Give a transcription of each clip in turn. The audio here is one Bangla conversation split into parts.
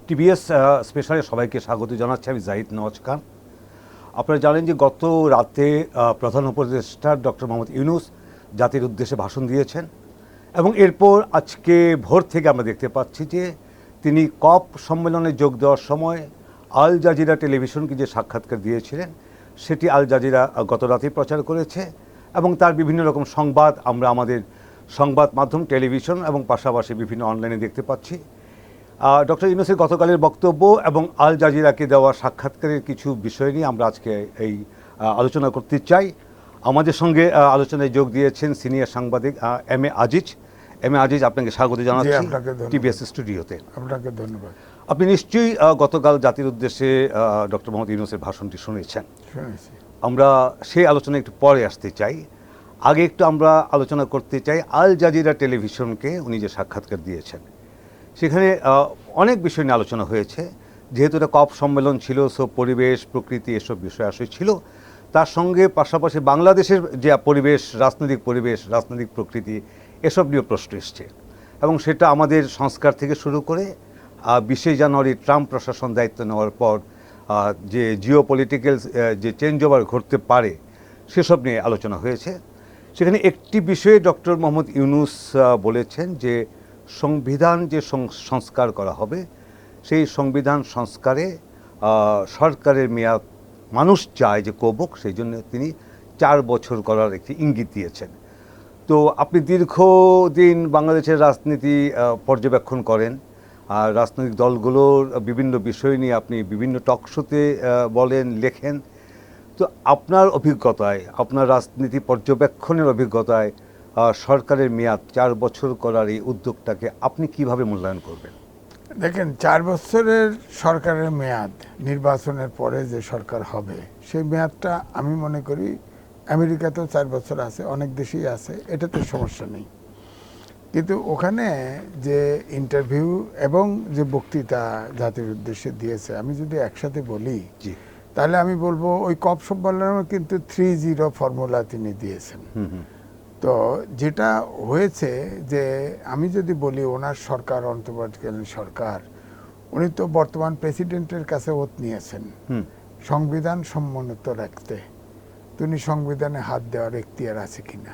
টিবিএস স্পেশালে সবাইকে স্বাগত জানাচ্ছি। আমি জাহিদ নওয়াজ খান। আপনারা জানেন যে গত রাতে প্রধান উপদেষ্টা ডক্টর মোহাম্মদ ইউনূস জাতির উদ্দেশ্যে ভাষণ দিয়েছেন এবং এরপর আজকে ভোর থেকে আমরা দেখতে পাচ্ছি যে তিনি কপ সম্মেলনে যোগ দেওয়ার সময় আল জাজিরা টেলিভিশনকে যে সাক্ষাৎকার দিয়েছিলেন সেটি আল জাজিরা গত রাতেই প্রচার করেছে এবং তার বিভিন্ন রকম সংবাদ আমরা আমাদের সংবাদ মাধ্যম টেলিভিশন এবং পাশাপাশি বিভিন্ন অনলাইনে দেখতে পাচ্ছি। ডক্টর ইউনূসের গতকালের বক্তব্য এবং আল জাজিরাকে দেওয়া সাক্ষাৎকারের কিছু বিষয় নিয়ে আমরা আজকে এই আলোচনা করতে চাই। আমাদের সঙ্গে আলোচনায় যোগ দিয়েছেন সিনিয়র সাংবাদিক এম এ আজিজ। আপনাকে স্বাগত জানাচ্ছি টিবিএস স্টুডিওতে। আপনাকে ধন্যবাদ। আপনি নিশ্চয়ই গতকাল জাতির উদ্দেশ্যে ডক্টর মোহাম্মদ ইউনূসের ভাষণটি শুনেছেন। শুনেছি। আমরা সেই আলোচনা একটু পরে আসতে চাই। আগে একটু আমরা আলোচনা করতে চাই আল জাজিরা টেলিভিশনকে উনি যে সাক্ষাৎকার দিয়েছেন সেখানে অনেক বিষয় নিয়ে আলোচনা হয়েছে। যেহেতু এটা কপ সম্মেলন ছিল, সো পরিবেশ প্রকৃতি এসব বিষয় আশয় ছিল। তার সঙ্গে পাশাপাশি বাংলাদেশের যে পরিবেশ, রাজনৈতিক প্রকৃতি এসব নিয়ে প্রশ্ন এসছে এবং সেটা আমাদের সংস্কার থেকে শুরু করে 20শে জানুয়ারি ট্রাম্প প্রশাসন দায়িত্ব নেওয়ার পর যে জিও পলিটিক্যাল যে চেঞ্জ ওভার ঘটতে পারে সেসব নিয়ে আলোচনা হয়েছে। সেখানে একটি বিষয়ে ডক্টর মোহাম্মদ ইউনূস বলেছেন যে সংবিধান যে সংস্কার করা হবে সেই সংবিধান সংস্কারে সরকারের মেয়াদ মানুষ চায় যে কমুক, সেই জন্য তিনি 4 বছর করার একটি ইঙ্গিত দিয়েছেন। তো আপনি দীর্ঘদিন বাংলাদেশের রাজনীতি পর্যবেক্ষণ করেন, আর রাজনৈতিক দলগুলোর বিভিন্ন বিষয় নিয়ে আপনি বিভিন্ন টক শোতে বলেন, লেখেন। তো আপনার অভিজ্ঞতায়, আপনার রাজনীতি পর্যবেক্ষণের অভিজ্ঞতায় সরকারের মেয়াদ 4 বছর করার এই উদ্যোগটাকে আপনি কিভাবে মূল্যায়ন করবেন? দেখেন, 4 বছরের সরকারের মেয়াদ নির্বাচনের পরে যে সরকার হবে সেই মেয়াদটা আমি মনে করি আমেরিকাতেও 4 বছর আছে, অনেক দেশেই আছে, এটাতে সমস্যা নেই। কিন্তু ওখানে যে ইন্টারভিউ এবং যে বক্তৃতা জাতির উদ্দেশ্যে দিয়েছে, আমি যদি একসাথে বলি তাহলে আমি বলবো ওই কপ সম্মেলনে কিন্তু 3-0 ফর্মুলা তিনি দিয়েছেন। তো যেটা হয়েছে যে আমি যদি বলি ওনার সরকার, অন্তর্বর্তীকালীন সরকার, উনি তো বর্তমান প্রেসিডেন্টের কাছে ওত নিয়েছেন সংবিধান সম্মত রাখতে। তিনি সংবিধানে হাত দেওয়ার এখতিয়ার আছে কিনা।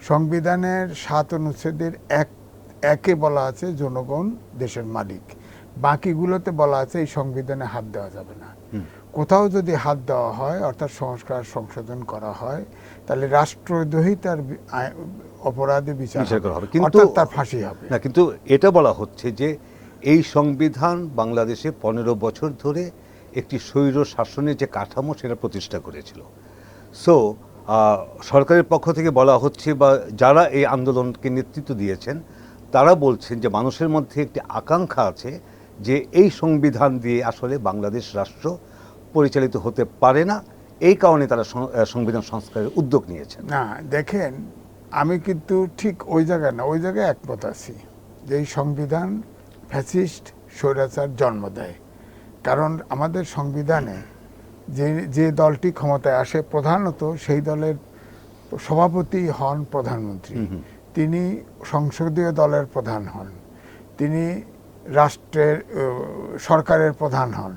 সংবিধানের 7 অনুচ্ছেদের একে বলা আছে জনগণ দেশের মালিক, বাকিগুলোতে বলা আছে এই সংবিধানে হাত দেওয়া যাবে না। কোথাও যদি হাত দেওয়া হয় অর্থাৎ সংস্কার সংশোধন করা হয় তাহলে রাষ্ট্রদ্রোহিতার অপরাধে বিচার করা হবে, কিন্তু তার ফাঁসি হবে না। কিন্তু এটা বলা হচ্ছে যে এই সংবিধান বাংলাদেশে 15 বছর ধরে একটি স্বৈর শাসনের যে কাঠামো সেটা প্রতিষ্ঠা করেছিল। সো সরকারের পক্ষ থেকে বলা হচ্ছে বা যারা এই আন্দোলনকে নেতৃত্ব দিয়েছেন তারা বলছেন যে মানুষের মধ্যে একটি আকাঙ্ক্ষা আছে যে এই সংবিধান দিয়ে আসলে বাংলাদেশ রাষ্ট্র পরিচালিত হতে পারে না, এই কারণে তারা সংবিধান সংস্কারের উদ্যোগ নিয়েছেন। না, দেখেন, আমি কিন্তু ঠিক ওই জায়গায় না, ওই জায়গায় একমত আছি যে এই সংবিধান ফ্যাসিস্ট স্বৈরাচার জন্ম দেয়। কারণ আমাদের সংবিধানে যে দলটি ক্ষমতায় আসে প্রধানত সেই দলের সভাপতি হন প্রধানমন্ত্রী, তিনি সংসদীয় দলের প্রধান হন, তিনি রাষ্ট্রের সরকারের প্রধান হন,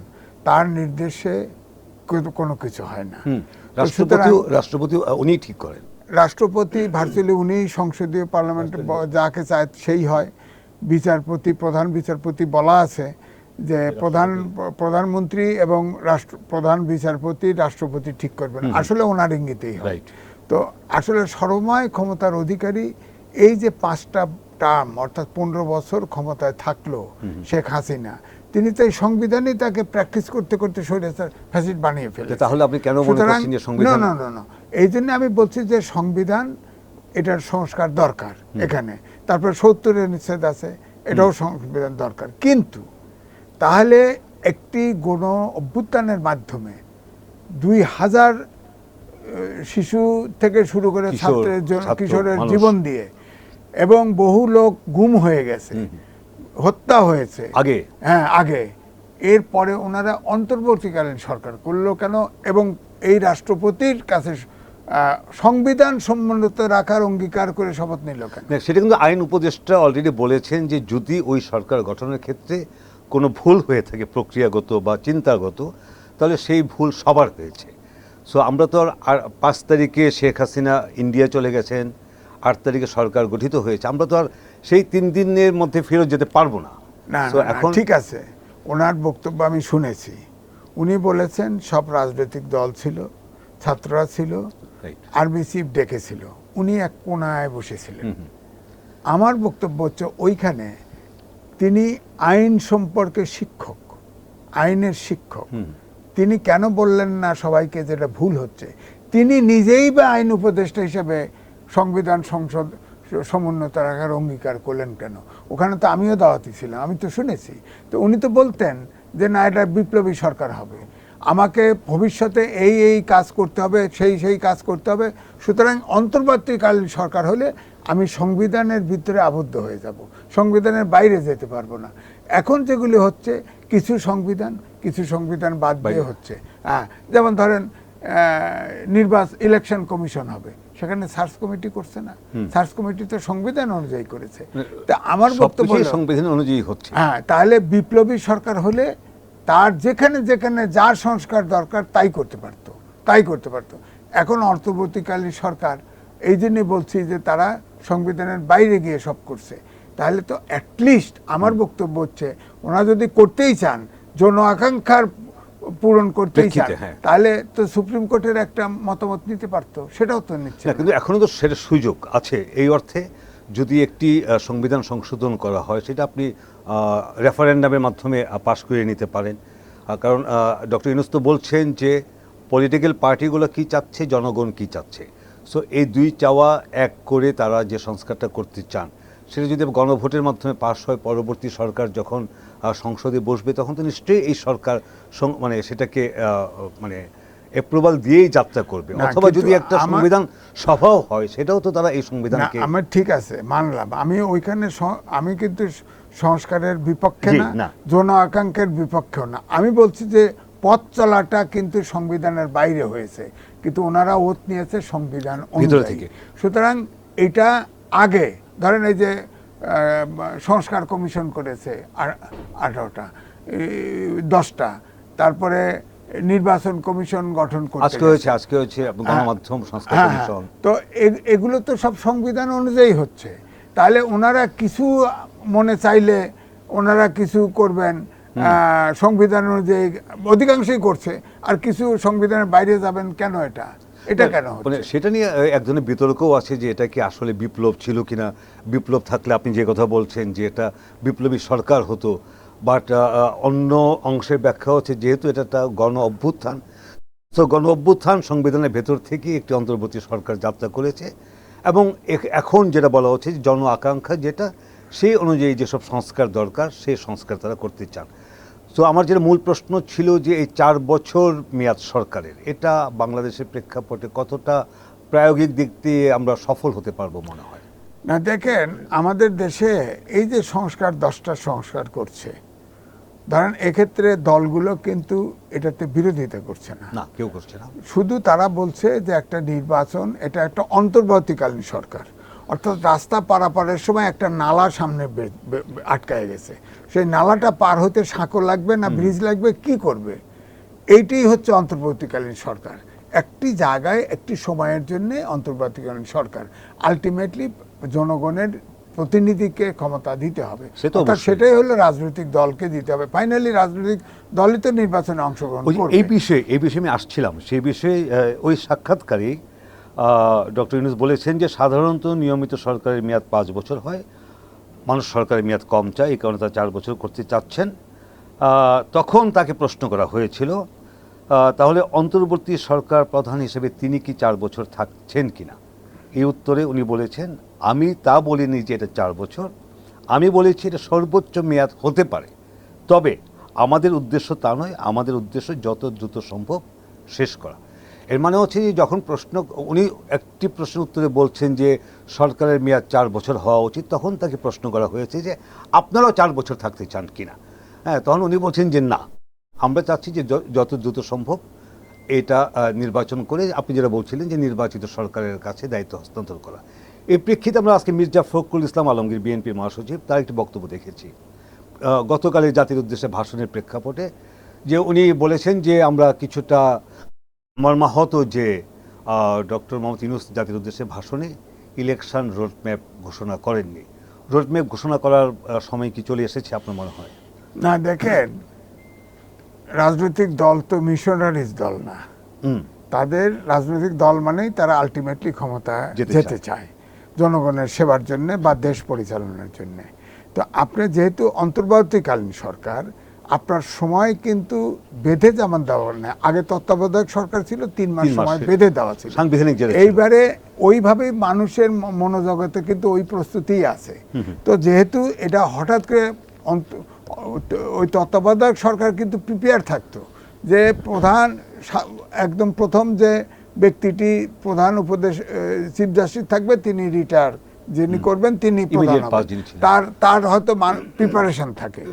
তার নির্দেশে কোনো কিছু হয় না। রাষ্ট্রপতি উনি ঠিক করেন, রাষ্ট্রপতি ভার্চুয়ালি উনি সংসদীয় পার্লামেন্টে যাকে চায় সেই হয়। বিচারপতি, প্রধান বিচারপতি বলা আছে যে প্রধানমন্ত্রী এবং প্রধান বিচারপতি রাষ্ট্রপতি ঠিক করবেন, আসলে ওনার ইঙ্গিতেই হয়। তো আসলে সর্বময় ক্ষমতার অধিকারী এই যে 5টা টার্ম অর্থাৎ 15 বছর ক্ষমতায় থাকলো শেখ হাসিনা, তিনি তো এই সংবিধানই তাকে প্র্যাকটিস করতে করতে স্বৈরাচার ফ্যাসিস্ট বানিয়ে ফেলেছেন। তাহলে আপনি কেন মনে করছেন যে সংবিধান? না, এই জন্য আমি বলছি যে সংবিধান এটার সংস্কার দরকার এখানে। তারপর 70-এর নিষেধ আছে, এটাও সংবিধান দরকার। কিন্তু তাহলে একটি গণ অভ্যুত্থানের মাধ্যমে 2000 শিশু থেকে শুরু করে ছাত্রের কিশোরের জীবন দিয়ে এবং বহু লোক গুম হয়ে গেছে, হত্যা হয়েছে আগে। এরপরে ওনারা অন্তর্বর্তীকালীন সরকার করলো কেন এবং এই রাষ্ট্রপতির কাছে সংবিধান সম্মত রাখার অঙ্গীকার করে শপথ নিল কেন? সেটা কিন্তু আইন উপদেষ্টা অলরেডি বলেছেন যে যদি ওই সরকার গঠনের ক্ষেত্রে কোনো ভুল হয়ে থাকে প্রক্রিয়াগত বা চিন্তাগত, তাহলে সেই ভুল সবার হয়েছে। সো আমরা তো আর 5 তারিখে শেখ হাসিনা ইন্ডিয়া চলে গেছেন, 8 তারিখে সরকার গঠিত হয়েছে, আমরা তো আর সেই 3 দিনের মধ্যে ফেরত যেতে পারবো না। না So, না, এখন ঠিক আছে, ওনার বক্তব্য আমি শুনেছি। উনি বলেছেন সব রাজনৈতিক দল ছিল, ছাত্ররা ছিল, Right. আর্মি চিফ ডেকেছিল, উনি এক কোনায় বসেছিলেন। আমার বক্তব্য হচ্ছে ওইখানে তিনি আইন সম্পর্কে শিক্ষক, আইনের শিক্ষক, তিনি কেন বললেন না সবাইকে যেটা ভুল হচ্ছে? তিনি নিজেই বা আইন উপদেষ্টা হিসেবে সংবিধান সংসদ সমুন্নত রাখার অঙ্গীকার করলেন কেন? ওখানে তো আমিও দাওয়াতি ছিলাম, আমি তো শুনেছি। তো উনি তো বলতেন যে না, এটা বিপ্লবী সরকার হবে, আমাকে ভবিষ্যতে এই এই কাজ করতে হবে, সেই কাজ করতে হবে, সুতরাং অন্তর্বর্তীকালীন সরকার হলে আমি সংবিধানের ভিতরে আবদ্ধ হয়ে যাব, সংবিধানের বাইরে যেতে পারবো না। এখন যেগুলি হচ্ছে কিছু সংবিধান বাদ দিয়ে হচ্ছে। হ্যাঁ, যেমন ধরেন ইলেকশন কমিশন হবে, সেখানে সার্চ কমিটি করছে না, সার্চ কমিটি তো সংবিধান অনুযায়ী করেছে। তা আমার বক্তব্য সংবিধান অনুযায়ী হচ্ছে। হ্যাঁ, তাহলে বিপ্লবী সরকার হলে তার যেখানে যেখানে যার সংস্কার দরকার তাই করতে পারতো। এখন অন্তর্বর্তীকালীন সরকার, এই জন্যই বলছি যে তারা সংবিধানের বাইরে গিয়ে সব করছে। তাহলে তো অ্যাটলিস্ট আমার বক্তব্য হচ্ছে ওনারা যদি করতেই চান, জন আকাঙ্ক্ষার পূরণ করতেই চান, তাহলে তো সুপ্রিম কোর্টের একটা মতামত নিতে পারতো, সেটাও তো নিচ্ছে না। কিন্তু এখনো তো সেটা সুযোগ আছে। এই অর্থে যদি একটি সংবিধান সংশোধন করা হয়, সেটা আপনি রেফারেন্ডামের মাধ্যমে পাশ করে নিতে পারেন। কারণ ডক্টর ইউনূস তো বলছেন যে পলিটিক্যাল পার্টিগুলো কি চাচ্ছে, জনগণ কি চাচ্ছে। সো এই দুই চাওয়া এক করে তারা যে সংস্কারটা করতে চান, সেটা যদি গণভোটের মাধ্যমে পাশ হয়, পরবর্তী সরকার যখন সংসদে বসবে তখন তো নিশ্চয়ই এই সরকার মানে সেটাকে মানে অ্যাপ্রুভাল দিয়েই যাত্রা করবে। অথবা যদি একটা সংবিধান সভাও হয়, সেটাও তো তারা এই সংবিধানকে, আমার ঠিক আছে মানলাম, আমি ওইখানে আমি কিন্তু সংস্কারের বিপক্ষে না, জন আকাঙ্ক্ষার বিপক্ষেও না। আমি বলছি যে পথ চলাটা কিন্তু সংবিধানের বাইরে হয়েছে, কিন্তু ওনারা ওত নিয়েছে সংবিধান অনুযায়ী। সুতরাং এটা আগে ধরেন এই যে সংস্কার কমিশন করেছে 18টা 10টা, তারপরে নির্বাচন কমিশন গঠন করতে আজকে হয়েছে গণমাধ্যম সংস্কার কমিশন। তো এগুলো তো সব সংবিধান অনুযায়ী হচ্ছে। তাহলে ওনারা কিছু মনে চাইলে ওনারা কিছু করবেন সংবিধান অনুযায়ী, অধিকাংশই করছে, আর কিছু সংবিধানের বাইরে যাবেন কেন? এটা কেন হচ্ছে? সেটা নিয়ে এক ধরনের বিতর্কও আছে যে এটা কি আসলে বিপ্লব ছিল কিনা। বিপ্লব থাকলে আপনি যে কথা বলছেন যে এটা বিপ্লবী সরকার হতো, বাট অন্য অংশের ব্যাখ্যা হচ্ছে যেহেতু এটা একটা গণ অভ্যুত্থান, তো গণ অভ্যুত্থান সংবিধানের ভেতর থেকে একটি অন্তর্বর্তী সরকার যাত্রা করেছে, এবং এখন যেটা বলা হচ্ছে জন আকাঙ্ক্ষা যেটা, সেই অনুযায়ী যেসব সংস্কার দরকার সেই সংস্কার তারা করতে চান। তো আমার যেটা মূল প্রশ্ন ছিল যে এই 4 বছর মেয়াদ সরকারের, এটা বাংলাদেশের প্রেক্ষাপটে কতটা প্রায়োগিক দিক দিয়ে আমরা সফল হতে পারবো মনে হয়? না, দেখেন আমাদের দেশে এই যে 10টা সংস্কার করছে, ধরেন এক্ষেত্রে দলগুলো কিন্তু এটাতে বিরোধিতা করছে না, কেউ করছে না। শুধু তারা বলছে যে একটা নির্বাচন, এটা একটা অন্তর্বর্তীকালীন সরকার, অর্থাৎ রাস্তা পারাপারের সময় একটা নালা সামনে আটকায় গেছে, সেই নালাটা পার হতে সাঁকো লাগবে না ব্রিজ লাগবে, কি করবে? এইটাই হচ্ছে অন্তর্বর্তীকালীন সরকার। একটি জায়গায় একটি সময়ের জন্য অন্তর্বর্তীকালীন সরকার, আলটিমেটলি জনগণের প্রতিনিধিকে ক্ষমতা দিতে হবে, সেটাই হলো রাজনৈতিক দলকে দিতে হবে। ফাইনালি রাজনৈতিক দলই তো নির্বাচনে অংশগ্রহণ করবে। এই বিষয়ে আমি আসছিলাম, সেই বিষয়ে ওই সাক্ষাৎকারে ডক্টর ইউনূস বলেছেন যে সাধারণত নিয়মিত সরকারের মেয়াদ 5 বছর হয়, মানুষ সরকারের মেয়াদ কম চায়, এই কারণে তারা 4 বছর করতে চাচ্ছেন। তখন তাকে প্রশ্ন করা হয়েছিল তাহলে অন্তর্বর্তী সরকার প্রধান হিসেবে তিনি কি 4 বছর থাকছেন কিনা। এই উত্তরে উনি বলেছেন, আমি তা বলিনি যে এটা 4 বছর, আমি বলেছি এটা সর্বোচ্চ মেয়াদ হতে পারে, তবে আমাদের উদ্দেশ্য তা নয়, আমাদের উদ্দেশ্য যত দ্রুত সম্ভব শেষ করা। এর মানে হচ্ছে যে যখন উনি একটি প্রশ্নের উত্তরে বলছেন যে সরকারের মেয়াদ 4 বছর হওয়া উচিত, তখন তাকে প্রশ্ন করা হয়েছে যে আপনারাও 4 বছর থাকতে চান কিনা। হ্যাঁ, তখন উনি বলছেন যে না, আমরা চাচ্ছি যে যত দ্রুত সম্ভব এটা নির্বাচন করে, আপনি যেটা বলছিলেন যে নির্বাচিত সরকারের কাছে দায়িত্ব হস্তান্তর করা। এই প্রেক্ষিতে আমরা আজকে মির্জা ফখরুল ইসলাম আলমগীর, বিএনপির মহাসচিব, তার একটি বক্তব্য দেখেছি। গতকালের জাতির উদ্দেশ্যে ভাষণের প্রেক্ষাপটে যে উনি বলেছেন যে আমরা কিছুটা মর্মাহত যে ডক্টর মোহাম্মদ ইউনূস জাতির উদ্দেশ্যে ভাষণে ইলেকশন রোডম্যাপ ঘোষণা করেননি। রোডম্যাপ ঘোষণা করার সময় কি চলে এসেছে আপনার মনে হয়? না, দেখেন, রাজনৈতিক দল তো মিশনারিজ দল না। তাদের রাজনৈতিক দল মানেই তারা আলটিমেটলি ক্ষমতা যেতে চায় জনগণের সেবার জন্য বা দেশ পরিচালনার জন্য। তো আপনি যেহেতু অন্তর্বর্তীকালীন সরকার, আপনার সময় কিন্তু বেঁধে যেমন দেওয়া না, আগে তত্ত্বাবধায়ক সরকার ছিল 3 মাস সময় বেঁধে দেওয়া ছিল, সাংবিধানিক। এইবারে ওইভাবেই মানুষের মনোজগতে কিন্তু ওই প্রস্তুতি আছে। তো যেহেতু এটা হঠাৎ করে ওই তত্ত্বাবধায়ক সরকার কিন্তু প্রিপেয়ার থাকতো যে একদম প্রথম যে ব্যক্তিটি প্রধান উপদেশ চিফ জাস্টিস থাকবে তিনি রিটায়ার যিনি করবেন তিনি প্রধান হবেন, তার হয়তো প্রিপারেশন থাকে।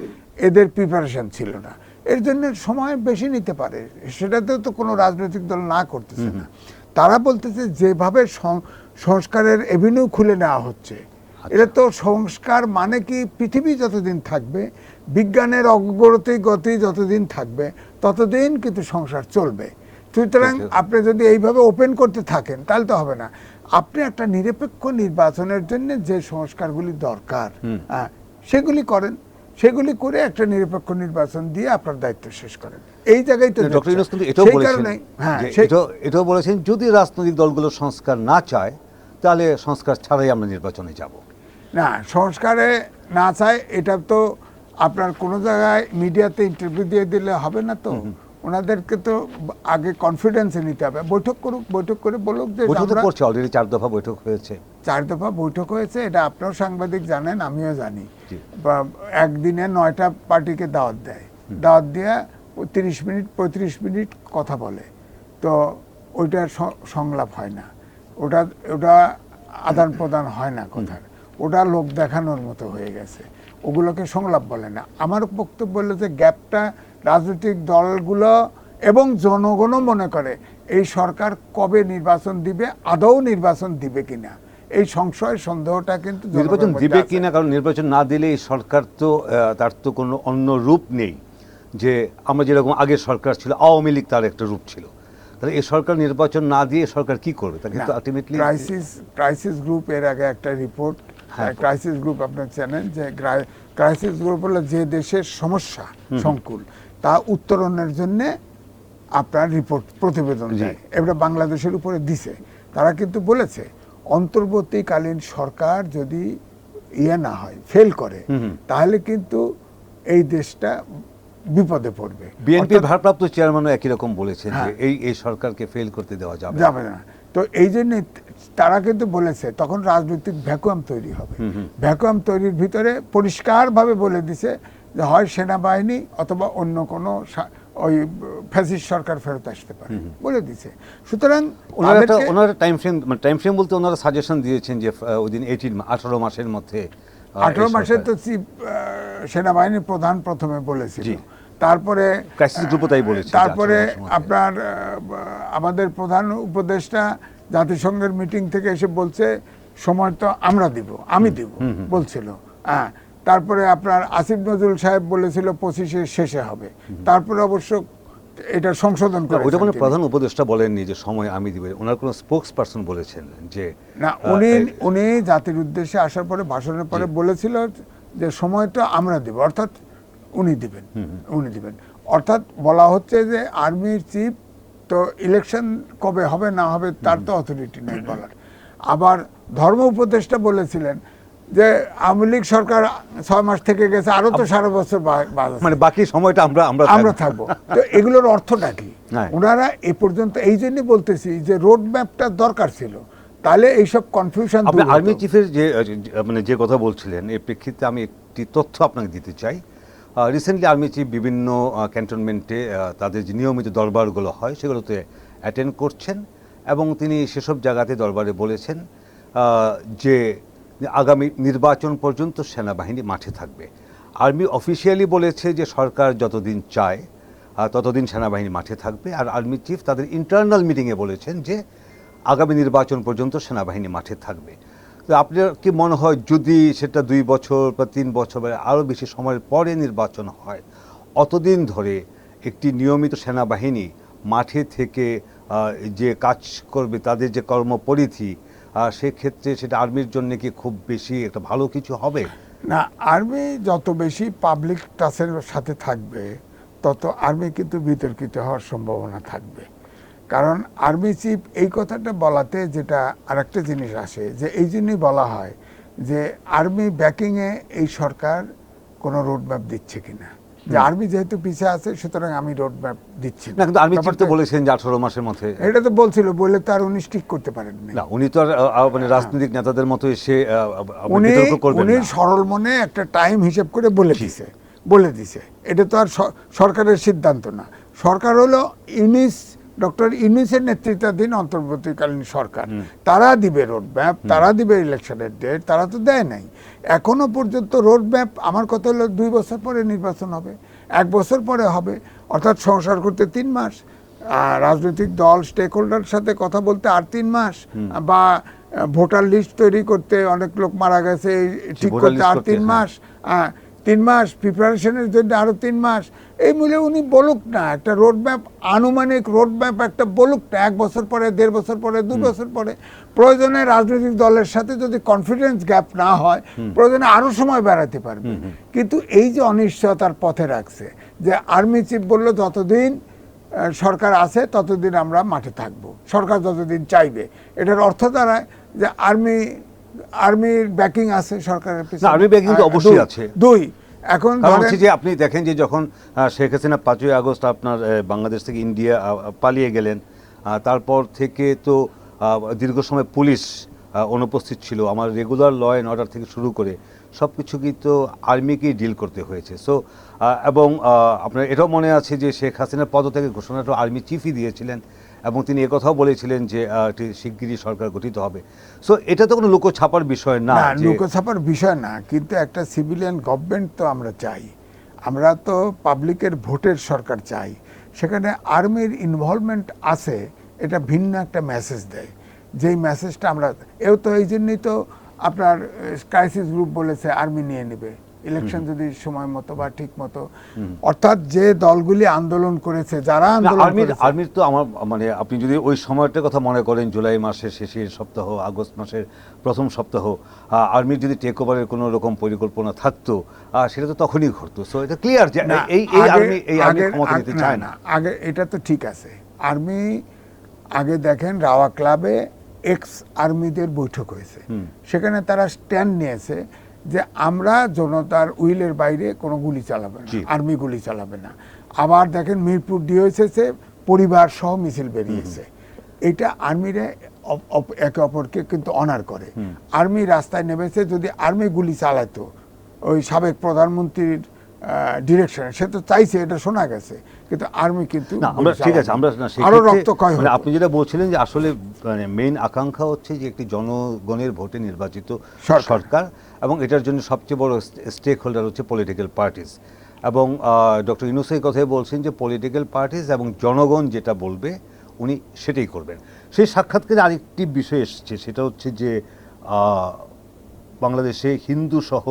এদের প্রিপারেশন ছিল না, এর জন্য সময় বেশি নিতে পারে। সেটাতেও তো কোনো রাজনৈতিক দল না করতেছে না। তারা বলতেছে যেভাবে সংস্কারের এভিনিউ খুলে নেওয়া হচ্ছে, এটা তো সংস্কার মানে কি পৃথিবী যতদিন থাকবে, বিজ্ঞানের অগ্রগতি যতদিন থাকবে ততদিন কিন্তু সংসার চলবে। সুতরাং আপনি যদি এইভাবে ওপেন করতে থাকেন তাহলে তো হবে না। আপনি একটা নিরপেক্ষ নির্বাচনের জন্য যে সংস্কারগুলি দরকার সেগুলি করেন, সেগুলি করে একটা নিরপেক্ষ নির্বাচন দিয়ে আপনার দায়িত্ব শেষ করেন। এই জায়গায় তো ডক্টর ইউনূস কিন্তু এটাও বলেছেন যদি রাজনৈতিক দলগুলো সংস্কার না চায় তাহলে সংস্কার ছাড়াই আমরা নির্বাচনে যাব। না, সংস্কারে না চায় এটা তো আপনার কোনো জায়গায় মিডিয়াতে ইন্টারভিউ দিয়ে দিলে হবে না। তো ওনাদেরকে তো আগে কনফিডেন্সে নিতে হবে। বৈঠক করুক, বৈঠক করে বলুক যে অলরেডি 4 দফা বৈঠক হয়েছে। 4 দফা বৈঠক হয়েছে, এটা আপনারাও সাংবাদিক জানেন, আমিও জানি। বা একদিনে 9টা পার্টিকে দাওয়াত দেয়, দাওয়াত দিয়ে 30 মিনিট 35 মিনিট কথা বলে। তো ওইটার সংলাপ হয় না, ওটা আদান প্রদান হয় না কথার, ওটা লোক দেখানোর মতো হয়ে গেছে, ওগুলোকে সংলাপ বলে না। আমার বক্তব্য হলো যে গ্যাপটা রাজনৈতিক দলগুলো এবং জনগণও মনে করে এই সরকার কবে নির্বাচন দিবে, আদৌ নির্বাচন দিবে কিনা, এই সংশয় সন্দেহটা কিন্তু নির্বাচন দিবে কিনা। কারণ নির্বাচন না দিলে এই সরকার তো তার তো কোনো অন্য রূপ নেই। যে আমরা যেরকম আগের সরকার ছিল, আওয়ামী লীগ তার একটা রূপ ছিল, তাহলে এই সরকার নির্বাচন না দিয়ে সরকার কি করবে? তাকে তো আলটিমেটলি ক্রাইসিস গ্রুপ এর আগে একটা রিপোর্ট, ক্রাইসিস গ্রুপ আপনার জানেন যে ক্রাইসিস গ্রুপ হলো যে দেশের সমস্যা সংকুল তা উত্তরণের জন্য আপনার রিপোর্ট প্রতিবেদন দেয়। এটা বাংলাদেশের উপরে দিছে। তারা কিন্তু বলেছে অন্তর্বর্তীকালীন সরকার যদি না হয়, ফেল করে, তাহলে কিন্তু এই দেশটা বিপদে পড়বে। বিএনপির ভারপ্রাপ্ত চেয়ারম্যানও একই রকম বলেছেন যে এই সরকারকে ফেল করতে দেওয়া যাবে না। তো এই জন্য তারা কিন্তু বলেছে তখন রাজনৈতিক ভ্যাকুয়াম তৈরি হবে। ভ্যাকুয়াম তৈরির ভিতরে পরিষ্কারভাবে বলে দিছে যে হয় সেনাবাহিনী অথবা অন্য কোনো ওই ফ্যাসিস্ট সরকার ফেরত আসতে পারে বলে দিছে। সুতরাং ওনারা টাইম ফ্রেম বলতে ওনারা সাজেশন দিয়েছেন যে ওই দিন 18 মাসের মধ্যে। 18 মাসে তো চিফ সেনাবাহিনীর প্রধান প্রথমে বলেছিল, তারপরে ক্রাইসিস গ্রুপও তাই বলেছে, তারপরে আপনার আমাদের প্রধান উপদেষ্টা জাতিসংঘের মিটিং থেকে এসে বলছে সময় তো আমরা দিব, আমি দিব বলছিল। তারপরে আপনার আসিফ নজরুল সাহেব বলেছিল 25-এর শেষে হবে, তারপরে অবশ্য এটা সংশোধন করে। ওটা মানে প্রধান উপদেষ্টা বলেননি যে সময় আমি দিব, ওনার কোনো স্পোকস পারসন বলেছেন যে না, উনি জাতির উদ্দেশ্যে আসার পরে ভাষণের পরে বলেছিল যে সময়টা আমরা দিব, অর্থাৎ উনি দিবেন। অর্থাৎ বলা হচ্ছে যে আর্মির চিফ তো ইলেকশন কবে হবে না হবে তার তো অথরিটি নেই বলার। আবার ধর্ম উপদেষ্টা বলেছিলেন যে আওয়ামী লীগ সরকার 6 মাস থেকে গেছে, আরো তো 7 বছর মানে বাকি সময়টা আমরা থাকবো। তো এগুলোর অর্থটা কি? ওনারা এ পর্যন্ত এই জন্য বলতেছি যে রোড ম্যাপটা দরকার ছিল, তাহলে এইসব কনফিউশন। আপনি আর্মি চিফের যে কথা বলছিলেন এর প্রেক্ষিতে আমি একটি তথ্য আপনাকে দিতে চাই। রিসেন্টলি আর্মি চিফ বিভিন্ন ক্যান্টনমেন্টে তাদের যে নিয়মিত দরবারগুলো হয় সেগুলোতে অ্যাটেন্ড করছেন এবং তিনি সেসব জায়গাতে দরবারে বলেছেন যে আগামী নির্বাচন পর্যন্ত সেনাবাহিনী মাঠে থাকবে। আর্মি অফিসিয়ালি বলেছে যে সরকার যতদিন চায় ততদিন সেনাবাহিনী মাঠে থাকবে, আর আর্মি চিফ তাদের ইন্টারনাল মিটিংয়ে বলেছেন যে আগামী নির্বাচন পর্যন্ত সেনাবাহিনী মাঠে থাকবে। তো আপনার কি মনে হয় যদি সেটা 2 বছর বা 3 বছর বা আরও বেশি সময়ের পরে নির্বাচন হয়, অতদিন ধরে একটি নিয়মিত সেনাবাহিনী মাঠে থেকে যে কাজ করবে, তাদের যে কর্মপরিধি, সেক্ষেত্রে সেটা আর্মির জন্য কি খুব বেশি একটা ভালো কিছু হবে? না, আর্মি যত বেশি পাবলিক টাচের সাথে থাকবে তত আর্মি কিন্তু বিতর্কিত হওয়ার সম্ভাবনা থাকবে। কারণ আর্মি চিফ এই কথাটা বলাতে যেটা আরেকটা জিনিস আসে, যে এই জন্যই বলা হয় যে আর্মি ব্যাকিংয়ে এই সরকার কোনো রোডম্যাপ দিচ্ছে কিনা, যে আর্মি যেহেতু পিছিয়ে আছে সুতরাং আমি রোডম্যাপ দিচ্ছি না, কিন্তু আর্মি চিফ তো বলেছেন যে 18 মাসের মধ্যে। এটা তো বলছিল, বলে তো আর উনি ঠিক করতে পারেন না, উনি তো আর মানে রাজনৈতিক নেতাদের মতো এসে উনি বিতর্ক করবেন উনি না। সরল মনে একটা টাইম হিসেব করে বলে দিছে। এটা তো আর সরকারের সিদ্ধান্ত না। সরকার হলো ডক্টর ইউনূসের নেতৃত্বাধীন অন্তর্বর্তীকালীন সরকার, তারা দিবে রোড ম্যাপ, তারা দিবে ইলেকশনের ডেট, তারা তো দেয় নাই এখনো পর্যন্ত রোড ম্যাপ। আমার কথা হলো 2 বছর পরে নির্বাচন হবে, 1 বছর পরে হবে, অর্থাৎ সংস্কার করতে 3 মাস, রাজনৈতিক দল স্টেক হোল্ডার সাথে কথা বলতে আর 3 মাস, বা ভোটার লিস্ট তৈরি করতে, অনেক লোক মারা গেছে ঠিক করতে আর 3 মাস, 3 মাস প্রিপারেশনের জন্য আরো 3 মাস। এই মূলে উনি বলুক না একটা রোড ম্যাপ, আনুমানিক রোড ম্যাপ একটা বলুক না, 1 বছর পরে, 1.5 বছর পরে, 2 বছর পরে। প্রয়োজনে রাজনৈতিক দলের সাথে যদি কনফিডেন্স গ্যাপ না হয়, প্রয়োজনে আরো সময় বেড়াতে পারবে। কিন্তু এই যে অনিশ্চয়তার পথে রাখছে, যে আর্মি চিফ বললো যতদিন সরকার আছে ততদিন আমরা মাঠে থাকবো, সরকার যতদিন চাইবে, এটার অর্থ দাঁড়ায় যে আর্মির ব্যাকিং আছে সরকারের পিছনে। আর্মি ব্যাকিং তো অবশ্যই আছে। 2 এখন যে আপনি দেখেন যে যখন শেখ হাসিনা 5ই আগস্ট আপনার বাংলাদেশ থেকে ইন্ডিয়া পালিয়ে গেলেন, তারপর থেকে তো দীর্ঘ সময় পুলিশ অনুপস্থিত ছিল। আমার রেগুলার ল অ্যান্ড অর্ডার থেকে শুরু করে সব কিছু কিন্তু আর্মিকেই ডিল করতে হয়েছে। সো এবং আপনার এটাও মনে আছে যে শেখ হাসিনার পদত্যাগের ঘোষণাটা আর্মি চিফই দিয়েছিলেন, এবং তিনি একথাও বলেছিলেন যে একটি শিগগিরই সরকার গঠিত হবে। সো এটা তো কোনো লোকছাপার বিষয় না, লোকছাপার বিষয় না, কিন্তু একটা সিভিলিয়ান গভর্নমেন্ট তো আমরা চাই। আমরা তো পাবলিকের ভোটের সরকার চাই, সেখানে আর্মির ইনভলভমেন্ট আছে, এটা ভিন্ন একটা মেসেজ দেয়, যেই মেসেজটা আমরা তো এই জন্যই তো আপনার ক্রাইসিস গ্রুপ বলেছে আর্মি নিয়ে নেবে ইলেকশন যদি সময় মতো বা ঠিক মতো। অর্থাৎ যে দলগুলি আন্দোলন করেছে, যারা আর্মির তো আমার মানে আপনি যদি ওই সময়টার কথা মনে করেন, জুলাই মাসের শেষের সপ্তাহ, আগস্ট মাসের প্রথম সপ্তাহ, আর্মির যদি টেক ওভারের কোনো রকম পরিকল্পনা থাকতো, সেটা তো তখনই ঘটতো। সো এটা ক্লিয়ার যে আর্মি ক্ষমতা নিতে চায় না। আগে এটা তো ঠিক আছে। আর্মি আগে দেখেন রাওয়া ক্লাবে এক্স আর্মিদের বৈঠক হয়েছে, সেখানে তারা স্ট্যান্ড নিয়েছে যে আমরা জনতার উইলের বাইরে কোনো গুলি চালাবে না, আর্মি গুলি চালাবে না। আবার দেখেন মিরপুর ডিওএসএসে পরিবার সহ মিছিল বেরিয়েছে। এটা আর্মিরা একে অপরকে কিন্তু অনার করে। আর্মি রাস্তায় নেমেছে, যদি আর্মি গুলি চালাতো ওই সাবেক প্রধানমন্ত্রীর ডিরেকশনে, সে তো চাইছে, এটা শোনা গেছে, কিন্তু আর্মি কিন্তু ঠিক আছে, আমরা আরো রক্তক্ষয় মানে আপনি যেটা বলছিলেন যে আসলে মানে মেইন আকাঙ্ক্ষা হচ্ছে যে একটি জনগণের ভোটে নির্বাচিত সরকার, এবং এটার জন্য সবচেয়ে বড় স্টেক হোল্ডার হচ্ছে পলিটিক্যাল পার্টিস। এবং ডক্টর ইউনূস এই কথাই বলছেন যে পলিটিক্যাল পার্টিস এবং জনগণ যেটা বলবে উনি সেটাই করবেন। সেই সাক্ষাৎকারে আরেকটি বিষয় এসছে, সেটা হচ্ছে যে বাংলাদেশে হিন্দু সহ